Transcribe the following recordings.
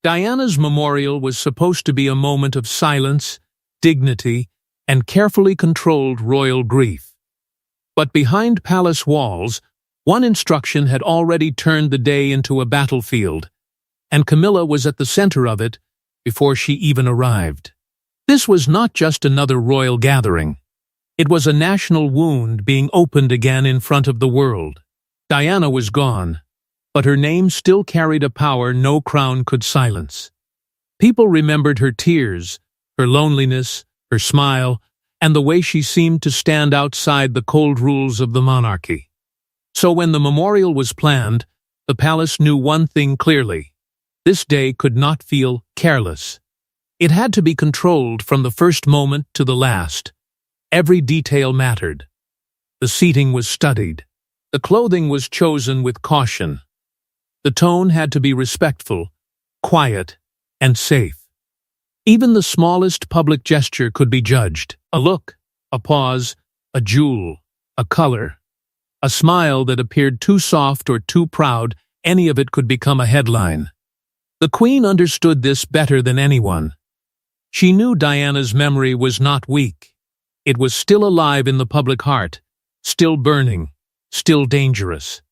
Diana's memorial was supposed to be a moment of silence, dignity, and carefully controlled royal grief. But behind palace walls, one instruction had already turned the day into a battlefield, and Camilla was at the center of it before she even arrived. This was not just another royal gathering. It was a national wound being opened again in front of the world. Diana was gone, but her name still carried a power no crown could silence. People remembered her tears, her loneliness, her smile, and the way she seemed to stand outside the cold rules of the monarchy. So when the memorial was planned, the palace knew one thing clearly. This day could not feel careless. It had to be controlled from the first moment to the last. Every detail mattered. The seating was studied. The clothing was chosen with caution. The tone had to be respectful, quiet, and safe. Even the smallest public gesture could be judged. A look, a pause, a jewel, a color, a smile that appeared too soft or too proud, any of it could become a headline. The Queen understood this better than anyone. She knew Diana's memory was not weak. It was still alive in the public heart, still burning, still dangerous.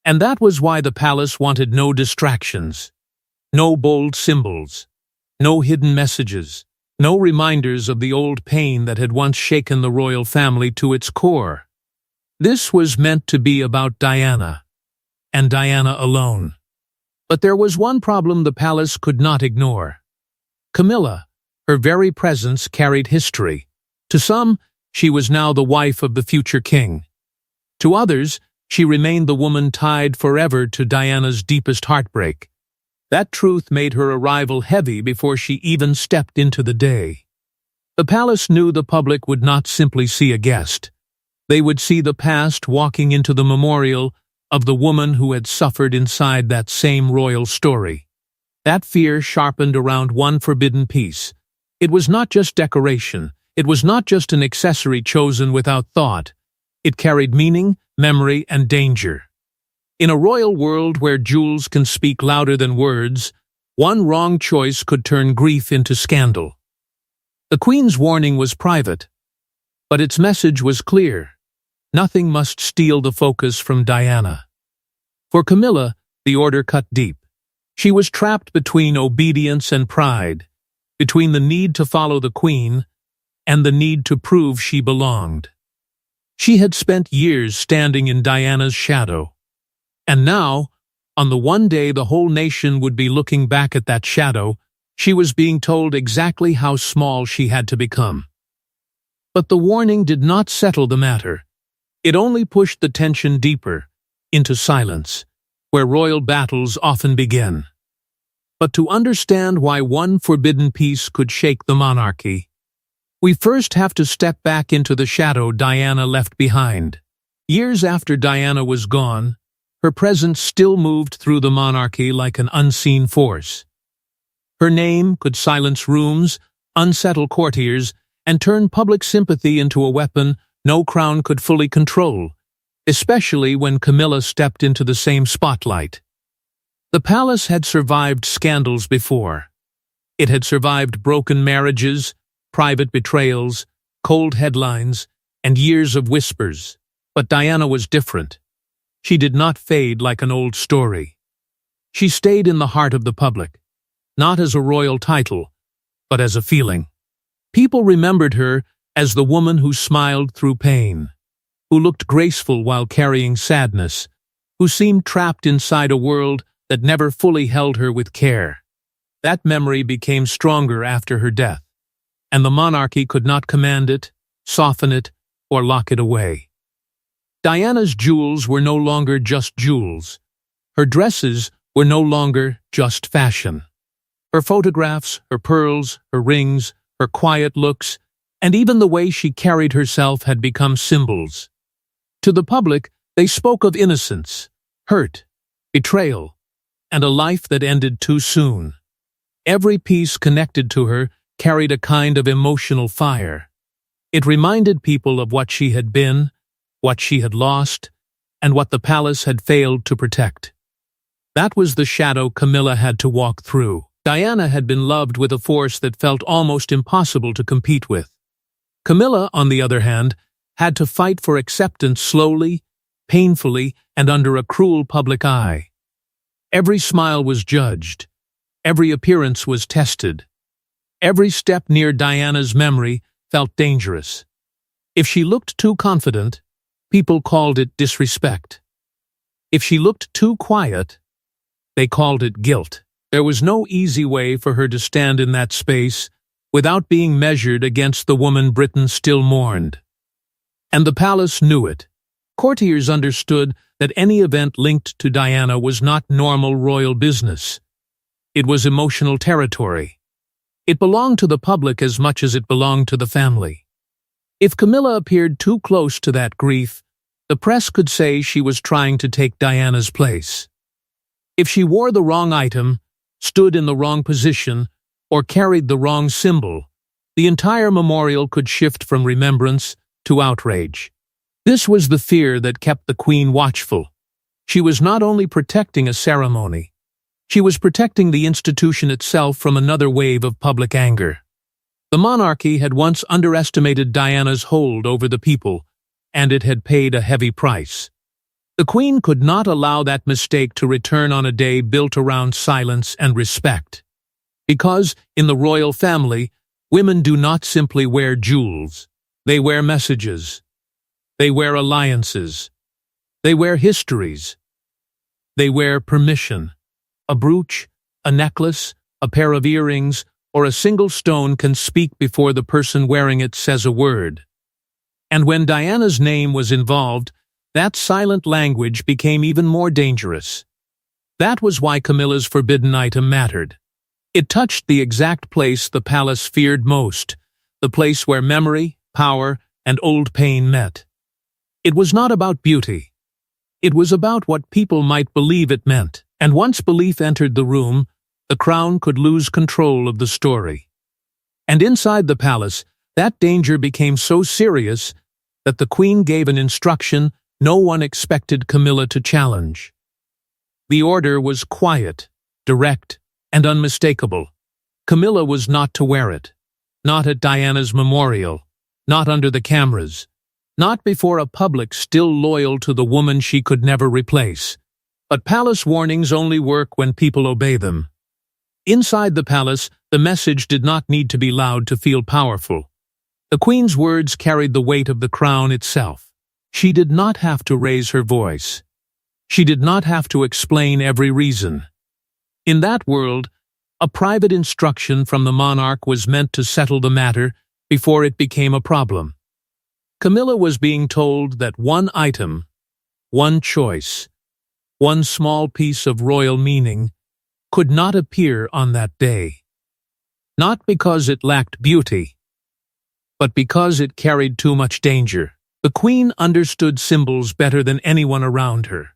And that was why the palace wanted no distractions, no bold symbols, no hidden messages, no reminders of the old pain that had once shaken the royal family to its core. This was meant to be about Diana, and Diana alone. But there was one problem the palace could not ignore. Camilla, her very presence carried history. To some, she was now the wife of the future king. To others, she remained the woman tied forever to Diana's deepest heartbreak. That truth made her arrival heavy before she even stepped into the day. The palace knew the public would not simply see a guest. They would see the past walking into the memorial of the woman who had suffered inside that same royal story. That fear sharpened around one forbidden piece. It was not just decoration. It was not just an accessory chosen without thought. It carried meaning, memory, and danger. In a royal world where jewels can speak louder than words, one wrong choice could turn grief into scandal. The Queen's warning was private, but its message was clear. Nothing must steal the focus from Diana. For Camilla, the order cut deep. She was trapped between obedience and pride, between the need to follow the Queen and the need to prove she belonged. She had spent years standing in Diana's shadow. And now, on the one day the whole nation would be looking back at that shadow, she was being told exactly how small she had to become. But the warning did not settle the matter. It only pushed the tension deeper, into silence, where royal battles often begin. But to understand why one forbidden piece could shake the monarchy, we first have to step back into the shadow Diana left behind. Years after Diana was gone, her presence still moved through the monarchy like an unseen force. Her name could silence rooms, unsettle courtiers, and turn public sympathy into a weapon no crown could fully control, especially when Camilla stepped into the same spotlight. The palace had survived scandals before. It had survived broken marriages, private betrayals, cold headlines, and years of whispers. But Diana was different. She did not fade like an old story. She stayed in the heart of the public, not as a royal title, but as a feeling. People remembered her as the woman who smiled through pain, who looked graceful while carrying sadness, who seemed trapped inside a world that never fully held her with care. That memory became stronger after her death, and the monarchy could not command it, soften it, or lock it away. Diana's jewels were no longer just jewels. Her dresses were no longer just fashion. Her photographs, her pearls, her rings, her quiet looks, and even the way she carried herself had become symbols. To the public, they spoke of innocence, hurt, betrayal, and a life that ended too soon. Every piece connected to her carried a kind of emotional fire. It reminded people of what she had been, what she had lost, and what the palace had failed to protect. That was the shadow Camilla had to walk through. Diana had been loved with a force that felt almost impossible to compete with. Camilla, on the other hand, had to fight for acceptance slowly, painfully, and under a cruel public eye. Every smile was judged. Every appearance was tested. Every step near Diana's memory felt dangerous. If she looked too confident, people called it disrespect. If she looked too quiet, they called it guilt. There was no easy way for her to stand in that space without being measured against the woman Britain still mourned. And the palace knew it. Courtiers understood that any event linked to Diana was not normal royal business. It was emotional territory. It belonged to the public as much as it belonged to the family. If Camilla appeared too close to that grief, the press could say she was trying to take Diana's place. If she wore the wrong item, stood in the wrong position, or carried the wrong symbol, the entire memorial could shift from remembrance to outrage. This was the fear that kept the Queen watchful. She was not only protecting a ceremony, she was protecting the institution itself from another wave of public anger. The monarchy had once underestimated Diana's hold over the people, and it had paid a heavy price. The Queen could not allow that mistake to return on a day built around silence and respect. Because, in the royal family, women do not simply wear jewels. They wear messages. They wear alliances. They wear histories. They wear permission. A brooch, a necklace, a pair of earrings, or a single stone can speak before the person wearing it says a word. And when Diana's name was involved, that silent language became even more dangerous. That was why Camilla's forbidden item mattered. It touched the exact place the palace feared most, the place where memory, power, and old pain met. It was not about beauty. It was about what people might believe it meant, and once belief entered the room, the crown could lose control of the story. And inside the palace, that danger became so serious that the Queen gave an instruction no one expected Camilla to challenge. The order was quiet, direct, and unmistakable. Camilla was not to wear it. Not at Diana's memorial. Not under the cameras. Not before a public still loyal to the woman she could never replace. But palace warnings only work when people obey them. Inside the palace, the message did not need to be loud to feel powerful. The Queen's words carried the weight of the crown itself. She did not have to raise her voice. She did not have to explain every reason. In that world, a private instruction from the monarch was meant to settle the matter before it became a problem. Camilla was being told that one item, one choice, one small piece of royal meaning could not appear on that day. Not because it lacked beauty, but because it carried too much danger. The Queen understood symbols better than anyone around her.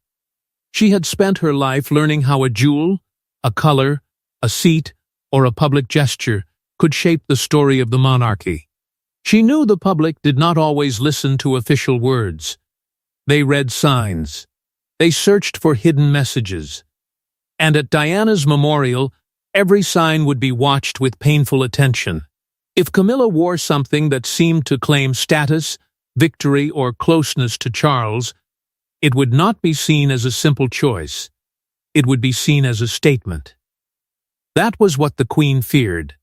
She had spent her life learning how a jewel, a color, a seat, or a public gesture could shape the story of the monarchy. She knew the public did not always listen to official words. They read signs. They searched for hidden messages. And at Diana's memorial, every sign would be watched with painful attention. If Camilla wore something that seemed to claim status, victory, or closeness to Charles, it would not be seen as a simple choice. It would be seen as a statement. That was what the Queen feared.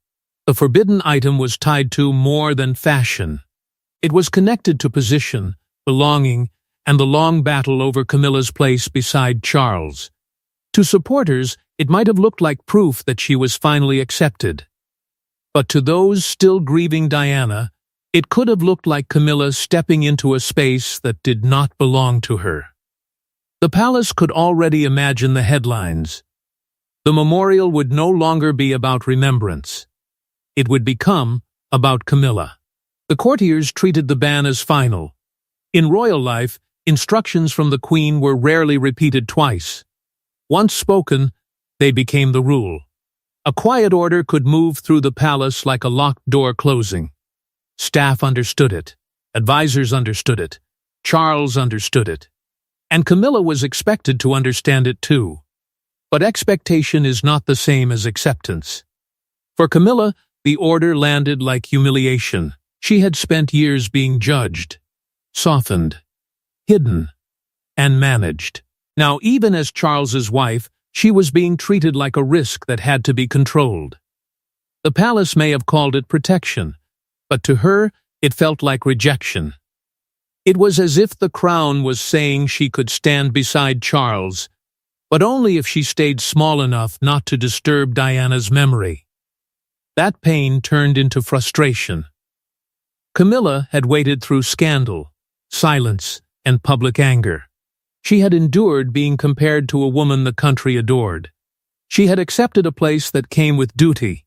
The forbidden item was tied to more than fashion. It was connected to position, belonging, and the long battle over Camilla's place beside Charles. To supporters, it might have looked like proof that she was finally accepted. But to those still grieving Diana, it could have looked like Camilla stepping into a space that did not belong to her. The palace could already imagine the headlines. The memorial would no longer be about remembrance. It would become about Camilla. The courtiers treated the ban as final. In royal life, instructions from the Queen were rarely repeated twice. Once spoken, they became the rule. A quiet order could move through the palace like a locked door closing. Staff understood it. Advisors understood it. Charles understood it. And Camilla was expected to understand it too. But expectation is not the same as acceptance. For Camilla, the order landed like humiliation. She had spent years being judged, softened, hidden, and managed. Now, even as Charles's wife, she was being treated like a risk that had to be controlled. The palace may have called it protection, but to her, it felt like rejection. It was as if the crown was saying she could stand beside Charles, but only if she stayed small enough not to disturb Diana's memory. That pain turned into frustration. Camilla had waited through scandal, silence, and public anger. She had endured being compared to a woman the country adored. She had accepted a place that came with duty,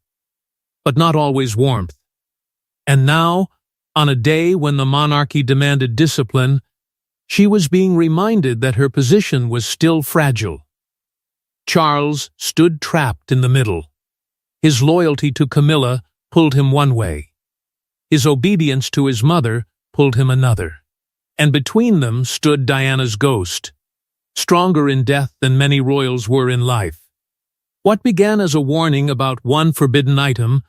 but not always warmth. And now, on a day when the monarchy demanded discipline, she was being reminded that her position was still fragile. Charles stood trapped in the middle. His loyalty to Camilla pulled him one way. His obedience to his mother pulled him another. And between them stood Diana's ghost, stronger in death than many royals were in life. What began as a warning about one forbidden item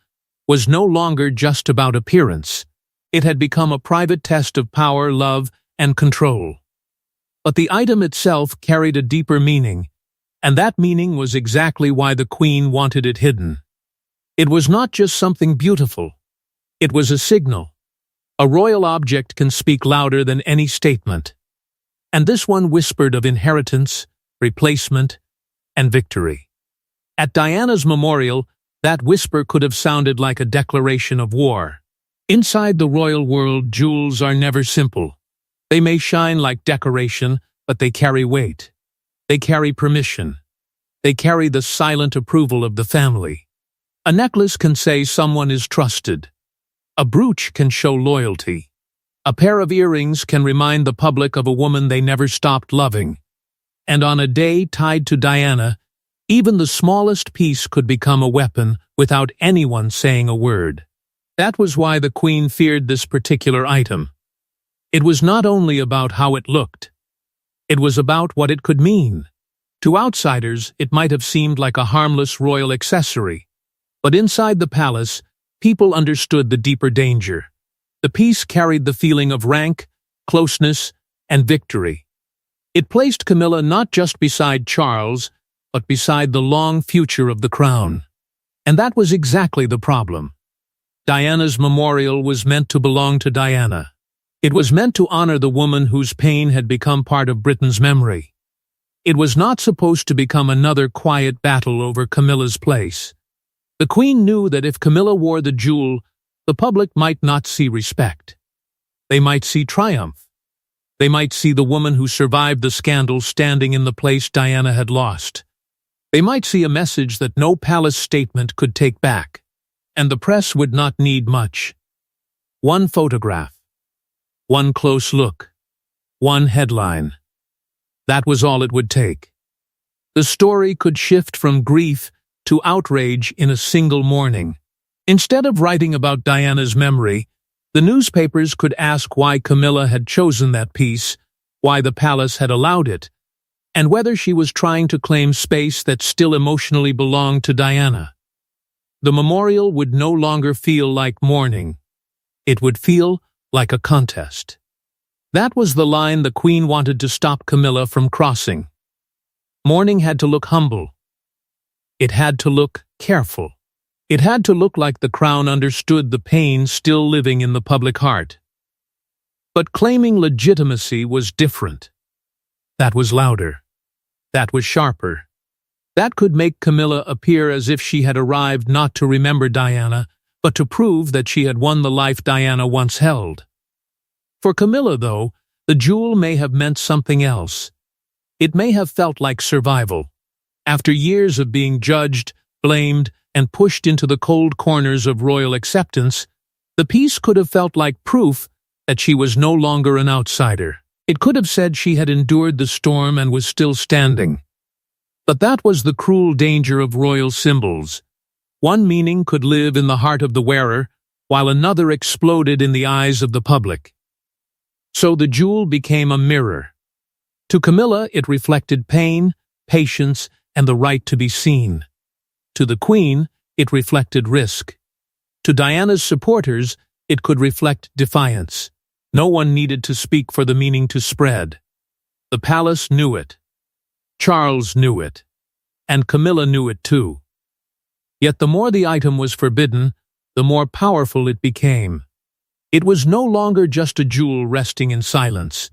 was no longer just about appearance. It had become a private test of power, love, and control. But the item itself carried a deeper meaning, and that meaning was exactly why the Queen wanted it hidden. It was not just something beautiful. It was a signal. A royal object can speak louder than any statement. And this one whispered of inheritance, replacement, and victory. At Diana's memorial, that whisper could have sounded like a declaration of war. Inside the royal world, jewels are never simple. They may shine like decoration, but they carry weight. They carry permission. They carry the silent approval of the family. A necklace can say someone is trusted. A brooch can show loyalty. A pair of earrings can remind the public of a woman they never stopped loving. And on a day tied to Diana, even the smallest piece could become a weapon without anyone saying a word. That was why the Queen feared this particular item. It was not only about how it looked. It was about what it could mean. To outsiders, it might have seemed like a harmless royal accessory. But inside the palace, people understood the deeper danger. The piece carried the feeling of rank, closeness, and victory. It placed Camilla not just beside Charles, but beside the long future of the crown. And that was exactly the problem. Diana's memorial was meant to belong to Diana. It was meant to honor the woman whose pain had become part of Britain's memory. It was not supposed to become another quiet battle over Camilla's place. The Queen knew that if Camilla wore the jewel, the public might not see respect. They might see triumph. They might see the woman who survived the scandal standing in the place Diana had lost. They might see a message that no palace statement could take back. And the press would not need much. One photograph. One close look. One headline. That was all it would take. The story could shift from grief to outrage in a single morning. Instead of writing about Diana's memory, the newspapers could ask why Camilla had chosen that piece, why the palace had allowed it, and whether she was trying to claim space that still emotionally belonged to Diana. The memorial would no longer feel like mourning. It would feel like a contest. That was the line the Queen wanted to stop Camilla from crossing. Mourning had to look humble. It had to look careful. It had to look like the crown understood the pain still living in the public heart. But claiming legitimacy was different. That was louder. That was sharper. That could make Camilla appear as if she had arrived not to remember Diana, but to prove that she had won the life Diana once held. For Camilla, though, the jewel may have meant something else. It may have felt like survival. After years of being judged, blamed, and pushed into the cold corners of royal acceptance, the piece could have felt like proof that she was no longer an outsider. It could have said she had endured the storm and was still standing. But that was the cruel danger of royal symbols. One meaning could live in the heart of the wearer, while another exploded in the eyes of the public. So the jewel became a mirror. To Camilla, it reflected pain, patience, and the right to be seen. To the Queen, it reflected risk. To Diana's supporters, it could reflect defiance. No one needed to speak for the meaning to spread. The palace knew it. Charles knew it. And Camilla knew it too. Yet the more the item was forbidden, the more powerful it became. It was no longer just a jewel resting in silence.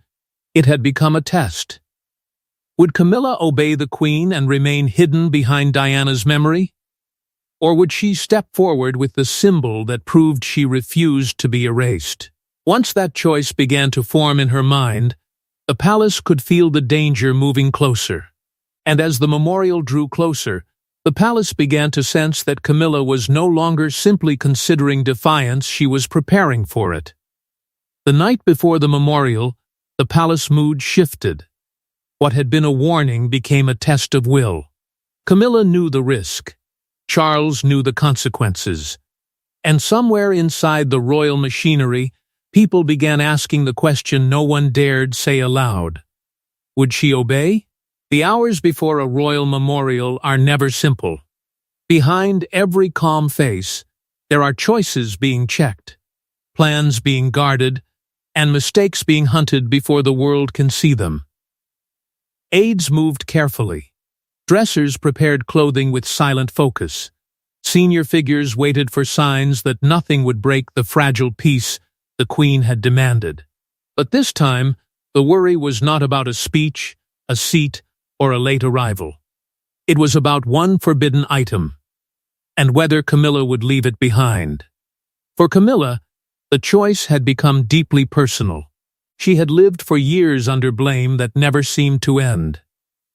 It had become a test. Would Camilla obey the Queen and remain hidden behind Diana's memory? Or would she step forward with the symbol that proved she refused to be erased? Once that choice began to form in her mind, the palace could feel the danger moving closer. And as the memorial drew closer, the palace began to sense that Camilla was no longer simply considering defiance, she was preparing for it. The night before the memorial, the palace mood shifted. What had been a warning became a test of will. Camilla knew the risk. Charles knew the consequences. And somewhere inside the royal machinery, people began asking the question no one dared say aloud. Would she obey? The hours before a royal memorial are never simple. Behind every calm face, there are choices being checked, plans being guarded, and mistakes being hunted before the world can see them. Aides moved carefully. Dressers prepared clothing with silent focus. Senior figures waited for signs that nothing would break the fragile peace the Queen had demanded. But this time, the worry was not about a speech, a seat, or a late arrival. It was about one forbidden item, and whether Camilla would leave it behind. For Camilla, the choice had become deeply personal. She had lived for years under blame that never seemed to end.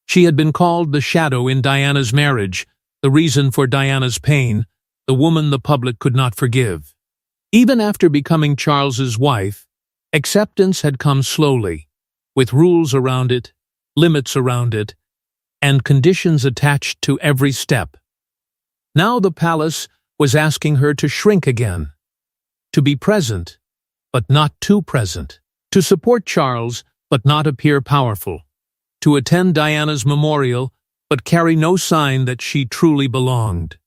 She had been called the shadow in Diana's marriage, the reason for Diana's pain, the woman the public could not forgive. Even after becoming Charles's wife, acceptance had come slowly, with rules around it, limits around it, and conditions attached to every step. Now the palace was asking her to shrink again, to be present, but not too present, to support Charles, but not appear powerful, to attend Diana's memorial, but carry no sign that she truly belonged.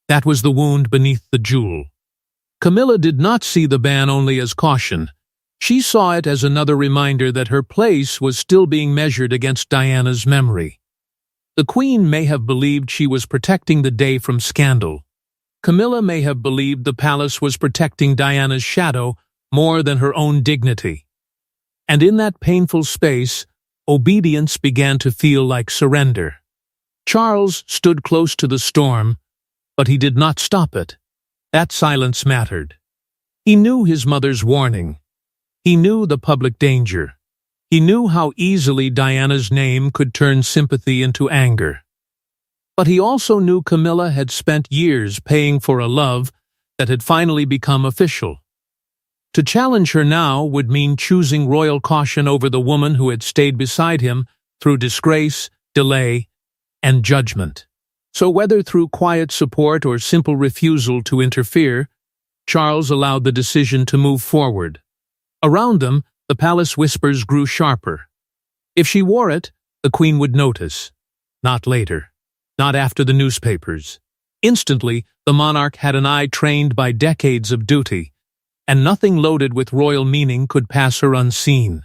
That was the wound beneath the jewel. Camilla did not see the ban only as caution. She saw it as another reminder that her place was still being measured against Diana's memory. The Queen may have believed she was protecting the day from scandal. Camilla may have believed the palace was protecting Diana's shadow more than her own dignity. And in that painful space, obedience began to feel like surrender. Charles stood close to the storm, but he did not stop it. That silence mattered. He knew his mother's warning. He knew the public danger. He knew how easily Diana's name could turn sympathy into anger. But he also knew Camilla had spent years paying for a love that had finally become official. To challenge her now would mean choosing royal caution over the woman who had stayed beside him through disgrace, delay, and judgment. So whether through quiet support or simple refusal to interfere, Charles allowed the decision to move forward. Around them, the palace whispers grew sharper. If she wore it, the Queen would notice. Not later. Not after the newspapers. Instantly, the monarch had an eye trained by decades of duty, and nothing loaded with royal meaning could pass her unseen.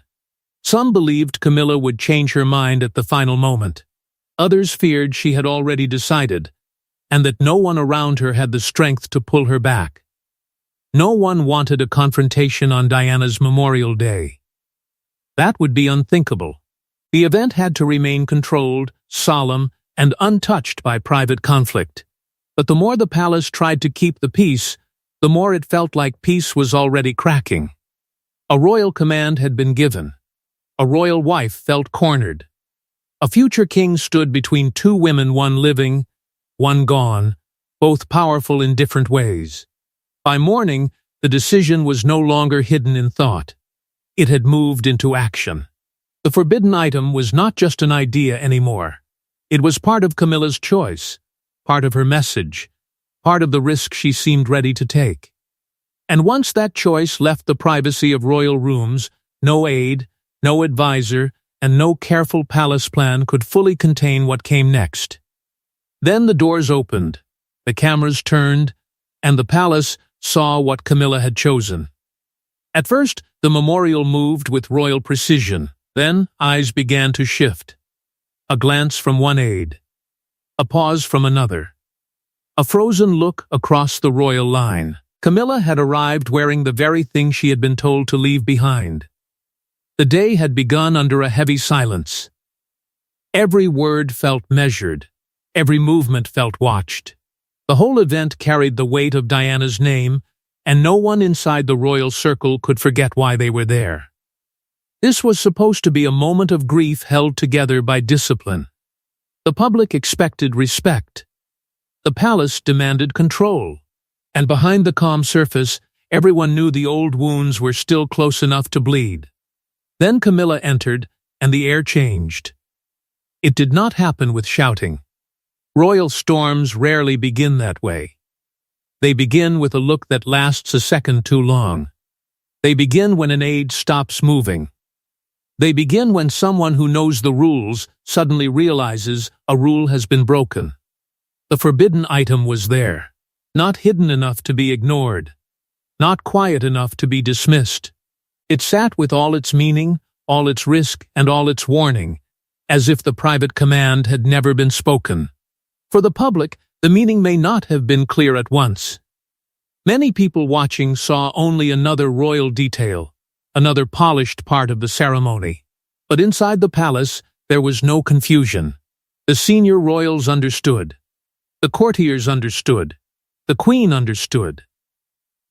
Some believed Camilla would change her mind at the final moment. Others feared she had already decided, and that no one around her had the strength to pull her back. No one wanted a confrontation on Diana's memorial day. That would be unthinkable. The event had to remain controlled, solemn, and untouched by private conflict. But the more the palace tried to keep the peace, the more it felt like peace was already cracking. A royal command had been given. A royal wife felt cornered. A future king stood between two women, one living, one gone, both powerful in different ways. By morning, the decision was no longer hidden in thought. It had moved into action. The forbidden item was not just an idea anymore. It was part of Camilla's choice, part of her message, part of the risk she seemed ready to take. And once that choice left the privacy of royal rooms, no aide, no advisor, and no careful palace plan could fully contain what came next. Then the doors opened, the cameras turned, and the palace saw what Camilla had chosen. At first, the memorial moved with royal precision. Then, eyes began to shift. A glance from one aide. A pause from another. A frozen look across the royal line. Camilla had arrived wearing the very thing she had been told to leave behind. The day had begun under a heavy silence. Every word felt measured. Every movement felt watched. The whole event carried the weight of Diana's name, and no one inside the royal circle could forget why they were there. This was supposed to be a moment of grief held together by discipline. The public expected respect. The palace demanded control. And behind the calm surface, everyone knew the old wounds were still close enough to bleed. Then Camilla entered, and the air changed. It did not happen with shouting. Royal storms rarely begin that way. They begin with a look that lasts a second too long. They begin when an aide stops moving. They begin when someone who knows the rules suddenly realizes a rule has been broken. The forbidden item was there, not hidden enough to be ignored, not quiet enough to be dismissed. It sat with all its meaning, all its risk, and all its warning, as if the private command had never been spoken. For the public, the meaning may not have been clear at once. Many people watching saw only another royal detail, another polished part of the ceremony. But inside the palace, there was no confusion. The senior royals understood. The courtiers understood. The queen understood.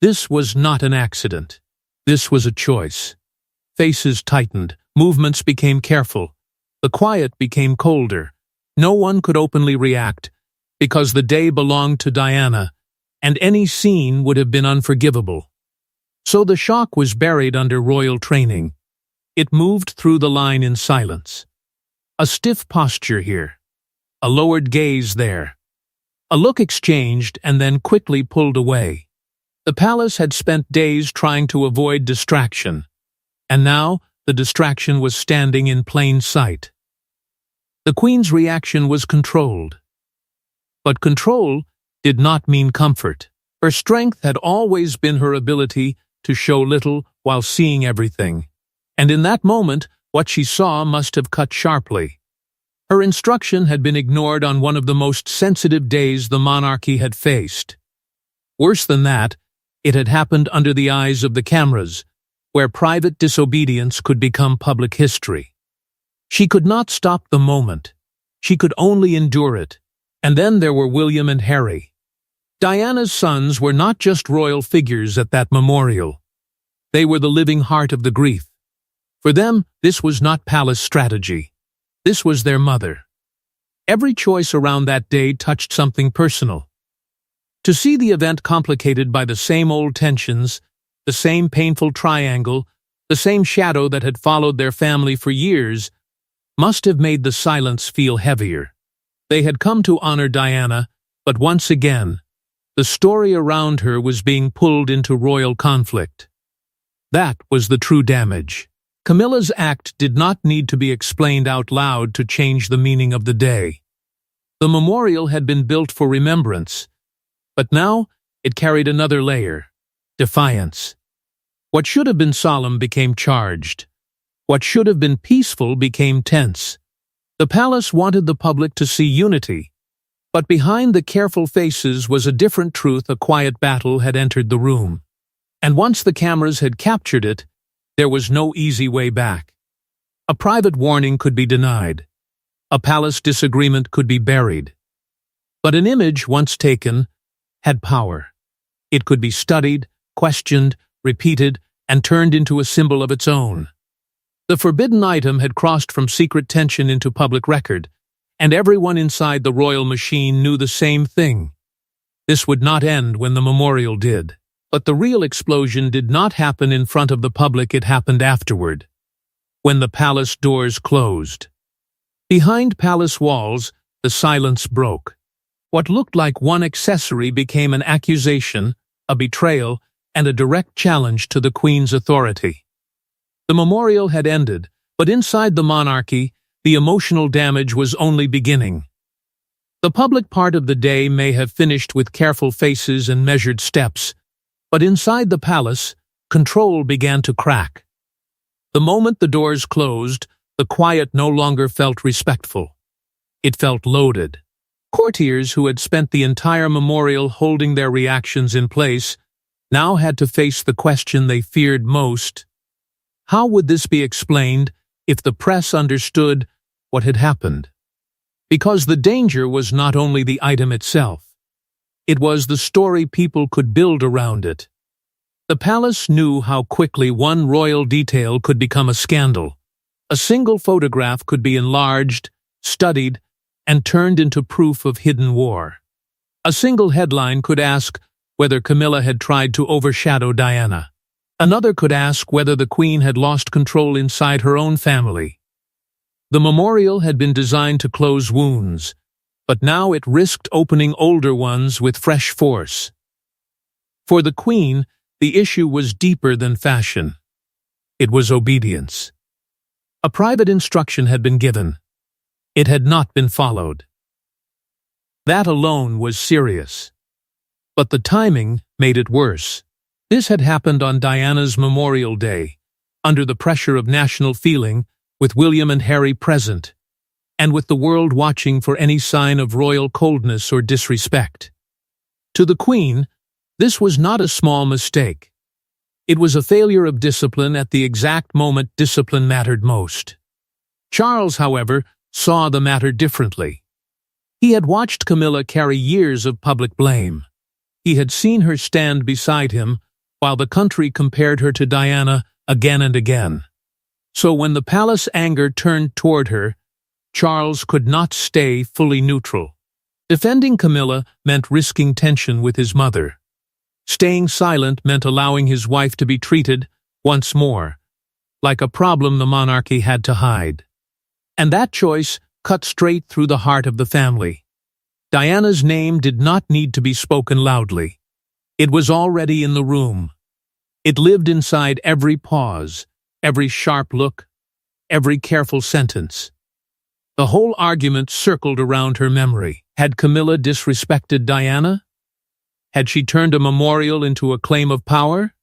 This was not an accident. This was a choice. Faces tightened, movements became careful. The quiet became colder. No one could openly react, because the day belonged to Diana, and any scene would have been unforgivable. So the shock was buried under royal training. It moved through the line in silence. A stiff posture here. A lowered gaze there. A look exchanged and then quickly pulled away. The palace had spent days trying to avoid distraction, and now the distraction was standing in plain sight. The queen's reaction was controlled. But control did not mean comfort. Her strength had always been her ability to show little while seeing everything. And in that moment, what she saw must have cut sharply. Her instruction had been ignored on one of the most sensitive days the monarchy had faced. Worse than that, it had happened under the eyes of the cameras, where private disobedience could become public history. She could not stop the moment. She could only endure it. And then there were William and Harry. Diana's sons were not just royal figures at that memorial. They were the living heart of the grief. For them, this was not palace strategy. This was their mother. Every choice around that day touched something personal. To see the event complicated by the same old tensions, the same painful triangle, the same shadow that had followed their family for years, must have made the silence feel heavier. They had come to honor Diana, but once again, the story around her was being pulled into royal conflict. That was the true damage. Camilla's act did not need to be explained out loud to change the meaning of the day. The memorial had been built for remembrance, but now it carried another layer: defiance. What should have been solemn became charged. What should have been peaceful became tense. The palace wanted the public to see unity, but behind the careful faces was a different truth. A quiet battle had entered the room. And once the cameras had captured it, there was no easy way back. A private warning could be denied. A palace disagreement could be buried. But an image, once taken, had power. It could be studied, questioned, repeated, and turned into a symbol of its own. The forbidden item had crossed from secret tension into public record, and everyone inside the royal machine knew the same thing. This would not end when the memorial did. But the real explosion did not happen in front of the public, it happened afterward, when the palace doors closed. Behind palace walls, the silence broke. What looked like one accessory became an accusation, a betrayal, and a direct challenge to the Queen's authority. The memorial had ended, but inside the monarchy, the emotional damage was only beginning. The public part of the day may have finished with careful faces and measured steps, but inside the palace, control began to crack. The moment the doors closed, the quiet no longer felt respectful. It felt loaded. Courtiers who had spent the entire memorial holding their reactions in place now had to face the question they feared most. How would this be explained if the press understood what had happened? Because the danger was not only the item itself. It was the story people could build around it. The palace knew how quickly one royal detail could become a scandal. A single photograph could be enlarged, studied, and turned into proof of hidden war. A single headline could ask whether Camilla had tried to overshadow Diana. Another could ask whether the Queen had lost control inside her own family. The memorial had been designed to close wounds, but now it risked opening older ones with fresh force. For the Queen, the issue was deeper than fashion. It was obedience. A private instruction had been given. It had not been followed. That alone was serious. But the timing made it worse. This had happened on Diana's Memorial Day, under the pressure of national feeling, with William and Harry present, and with the world watching for any sign of royal coldness or disrespect. To the Queen, this was not a small mistake. It was a failure of discipline at the exact moment discipline mattered most. Charles, however, saw the matter differently. He had watched Camilla carry years of public blame. He had seen her stand beside him, while the country compared her to Diana again and again. So when the palace anger turned toward her, Charles could not stay fully neutral. Defending Camilla meant risking tension with his mother. Staying silent meant allowing his wife to be treated, once more, like a problem the monarchy had to hide. And that choice cut straight through the heart of the family. Diana's name did not need to be spoken loudly. It was already in the room. It lived inside every pause, every sharp look, every careful sentence. The whole argument circled around her memory. Had Camilla disrespected Diana? Had she turned a memorial into a claim of power?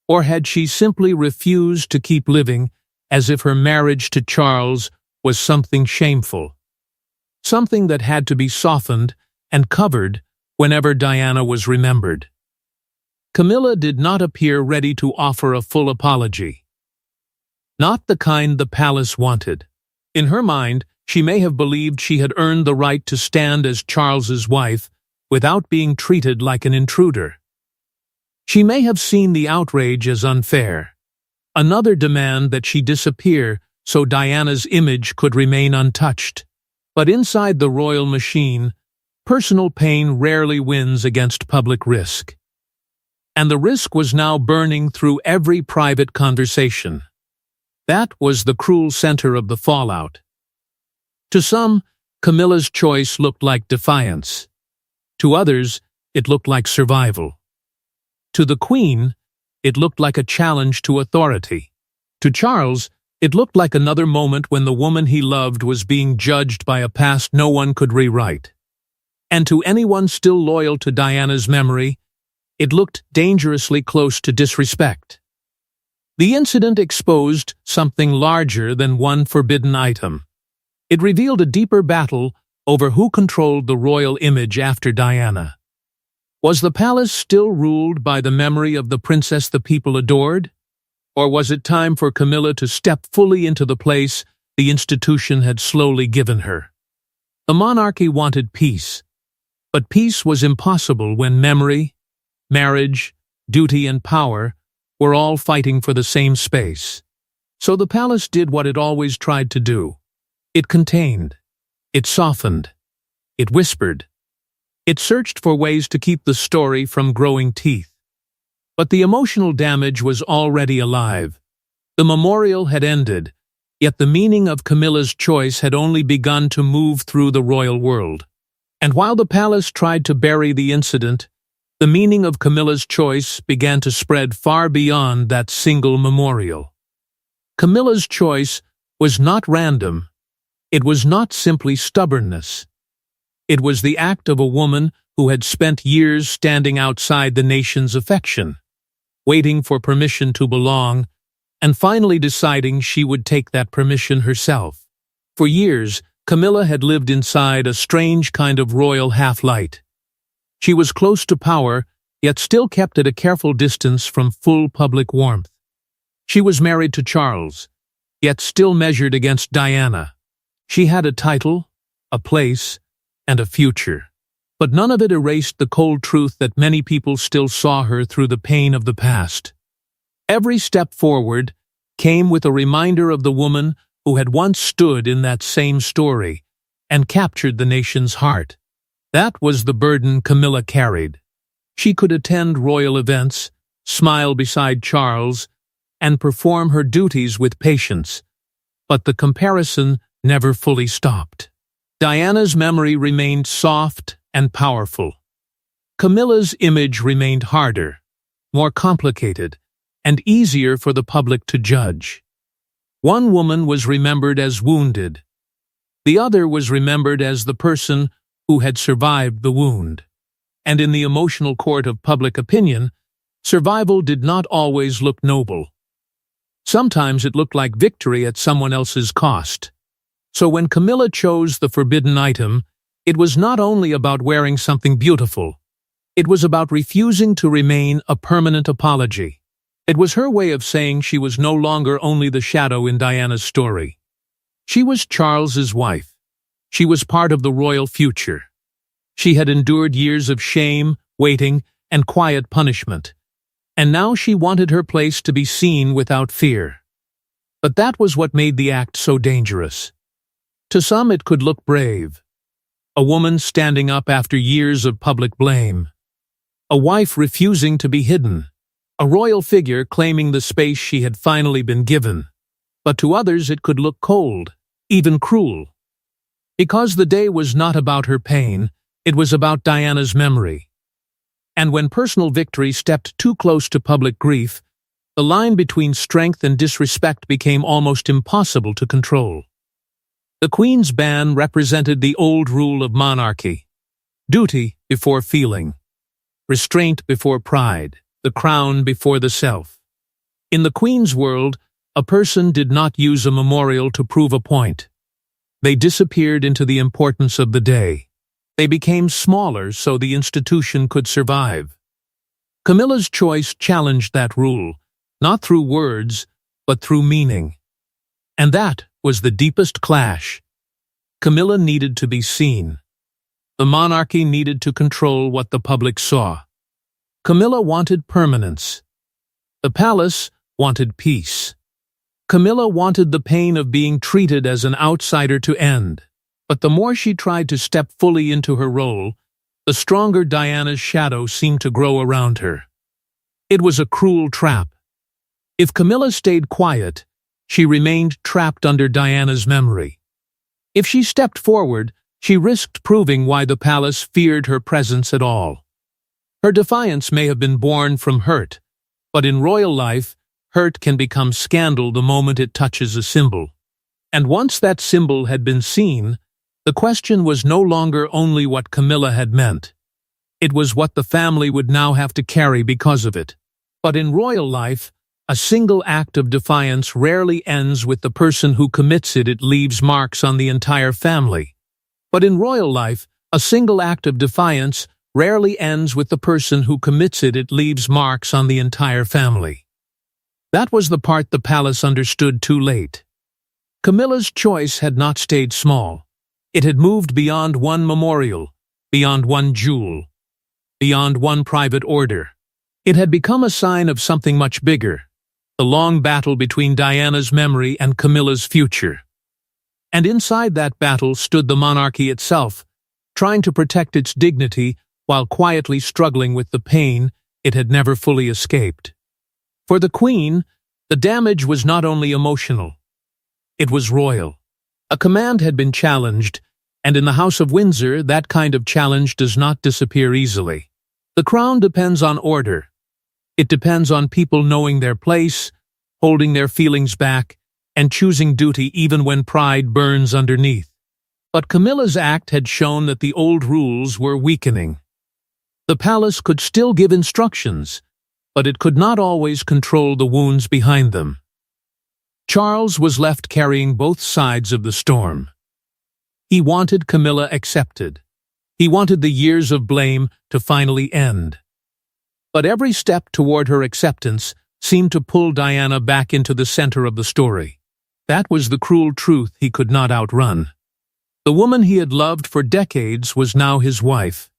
Or had she simply refused to keep living as if her marriage to Charles was something shameful? Something that had to be softened and covered whenever Diana was remembered. Camilla did not appear ready to offer a full apology. Not the kind the palace wanted. In her mind, she may have believed she had earned the right to stand as Charles's wife without being treated like an intruder. She may have seen the outrage as unfair. Another demand that she disappear so Diana's image could remain untouched. But inside the royal machine, personal pain rarely wins against public risk. And the risk was now burning through every private conversation. That was the cruel center of the fallout. To some, Camilla's choice looked like defiance. To others, it looked like survival. To the Queen, it looked like a challenge to authority. To Charles, it looked like another moment when the woman he loved was being judged by a past no one could rewrite. And to anyone still loyal to Diana's memory, it looked dangerously close to disrespect. The incident exposed something larger than one forbidden item. It revealed a deeper battle over who controlled the royal image after Diana. Was the palace still ruled by the memory of the princess the people adored? Or was it time for Camilla to step fully into the place the institution had slowly given her? The monarchy wanted peace, but peace was impossible when memory, marriage, duty, and power were all fighting for the same space. So the palace did what it always tried to do. It contained. It softened. It whispered. It searched for ways to keep the story from growing teeth. But the emotional damage was already alive. The memorial had ended, yet the meaning of Camilla's choice had only begun to move through the royal world. And while the palace tried to bury the incident, the meaning of Camilla's choice began to spread far beyond that single memorial. Camilla's choice was not random. It was not simply stubbornness. It was the act of a woman who had spent years standing outside the nation's affection, waiting for permission to belong, and finally deciding she would take that permission herself. For years, Camilla had lived inside a strange kind of royal half-light. She was close to power, yet still kept at a careful distance from full public warmth. She was married to Charles, yet still measured against Diana. She had a title, a place, and a future. But none of it erased the cold truth that many people still saw her through the pain of the past. Every step forward came with a reminder of the woman who had once stood in that same story and captured the nation's heart. That was the burden Camilla carried. She could attend royal events, smile beside Charles, and perform her duties with patience, but the comparison never fully stopped. Diana's memory remained soft and powerful. Camilla's image remained harder, more complicated, and easier for the public to judge. One woman was remembered as wounded. The other was remembered as the person who had survived the wound. And in the emotional court of public opinion, survival did not always look noble. Sometimes it looked like victory at someone else's cost. So when Camilla chose the forbidden item, it was not only about wearing something beautiful. It was about refusing to remain a permanent apology. It was her way of saying she was no longer only the shadow in Diana's story. She was Charles's wife. She was part of the royal future. She had endured years of shame, waiting, and quiet punishment. And now she wanted her place to be seen without fear. But that was what made the act so dangerous. To some it could look brave. A woman standing up after years of public blame. A wife refusing to be hidden. A royal figure claiming the space she had finally been given. But to others it could look cold, even cruel. Because the day was not about her pain, it was about Diana's memory. And when personal victory stepped too close to public grief, the line between strength and disrespect became almost impossible to control. The Queen's ban represented the old rule of monarchy: duty before feeling, restraint before pride, the crown before the self. In the Queen's world, a person did not use a memorial to prove a point. They disappeared into the importance of the day. They became smaller so the institution could survive. Camilla's choice challenged that rule, not through words, but through meaning. And that was the deepest clash. Camilla needed to be seen. The monarchy needed to control what the public saw. Camilla wanted permanence. The palace wanted peace. Camilla wanted the pain of being treated as an outsider to end. But the more she tried to step fully into her role, the stronger Diana's shadow seemed to grow around her. It was a cruel trap. If Camilla stayed quiet, she remained trapped under Diana's memory. If she stepped forward, she risked proving why the palace feared her presence at all. Her defiance may have been born from hurt, but in royal life, hurt can become scandal the moment it touches a symbol. And once that symbol had been seen, the question was no longer only what Camilla had meant. It was what the family would now have to carry because of it. But in royal life, a single act of defiance rarely ends with the person who commits it. It leaves marks on the entire family. But in royal life, a single act of defiance rarely ends with the person who commits it. It leaves marks on the entire family. That was the part the palace understood too late. Camilla's choice had not stayed small. It had moved beyond one memorial, beyond one jewel, beyond one private order. It had become a sign of something much bigger, the long battle between Diana's memory and Camilla's future. And inside that battle stood the monarchy itself, trying to protect its dignity while quietly struggling with the pain it had never fully escaped. For the Queen, the damage was not only emotional, it was royal. A command had been challenged, and in the House of Windsor, that kind of challenge does not disappear easily. The crown depends on order. It depends on people knowing their place, holding their feelings back, and choosing duty even when pride burns underneath. But Camilla's act had shown that the old rules were weakening. The palace could still give instructions, but it could not always control the wounds behind them. Charles was left carrying both sides of the storm. He wanted Camilla accepted. He wanted the years of blame to finally end. But every step toward her acceptance seemed to pull Diana back into the center of the story. That was the cruel truth he could not outrun. The woman he had loved for decades was now his wife.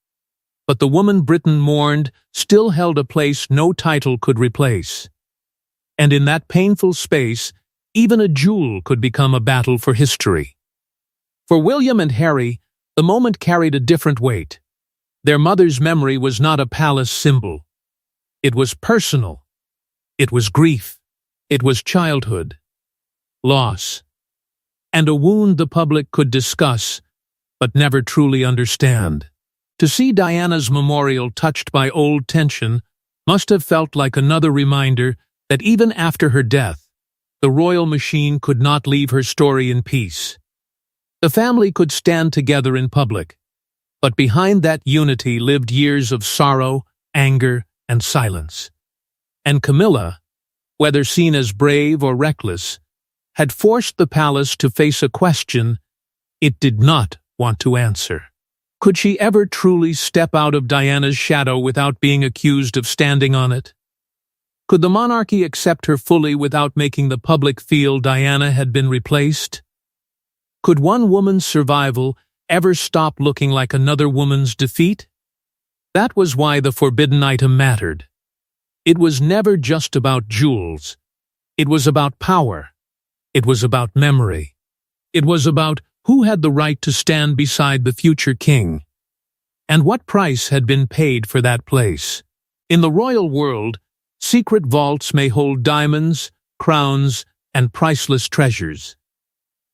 But the woman Britain mourned still held a place no title could replace. And in that painful space, even a jewel could become a battle for history. For William and Harry, the moment carried a different weight. Their mother's memory was not a palace symbol. It was personal. It was grief. It was childhood. Loss. And a wound the public could discuss, but never truly understand. To see Diana's memorial touched by old tension must have felt like another reminder that even after her death, the royal machine could not leave her story in peace. The family could stand together in public, but behind that unity lived years of sorrow, anger, and silence. And Camilla, whether seen as brave or reckless, had forced the palace to face a question it did not want to answer. Could she ever truly step out of Diana's shadow without being accused of standing on it? Could the monarchy accept her fully without making the public feel Diana had been replaced? Could one woman's survival ever stop looking like another woman's defeat? That was why the forbidden item mattered. It was never just about jewels. It was about power. It was about memory. It was about who had the right to stand beside the future king, and what price had been paid for that place. In the royal world, secret vaults may hold diamonds, crowns, and priceless treasures.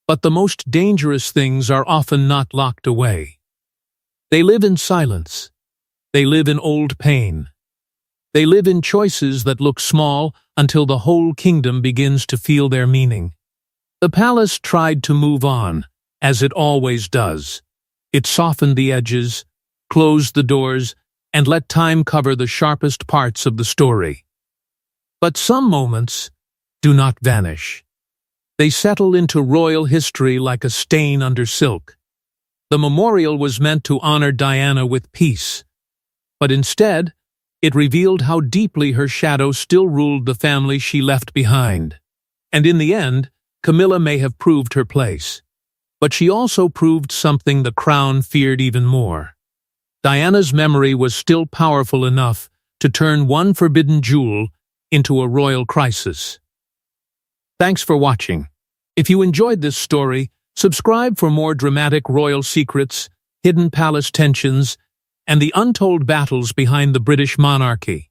But the most dangerous things are often not locked away. They live in silence. They live in old pain. They live in choices that look small until the whole kingdom begins to feel their meaning. The palace tried to move on, as it always does. It softened the edges, closed the doors, and let time cover the sharpest parts of the story. But some moments do not vanish. They settle into royal history like a stain under silk. The memorial was meant to honor Diana with peace, but instead, it revealed how deeply her shadow still ruled the family she left behind. And in the end, Camilla may have proved her place, but she also proved something the crown feared even more. Diana's memory was still powerful enough to turn one forbidden jewel into a royal crisis. Thanks for watching. If you enjoyed this story, subscribe for more dramatic royal secrets, hidden palace tensions, and the untold battles behind the British monarchy.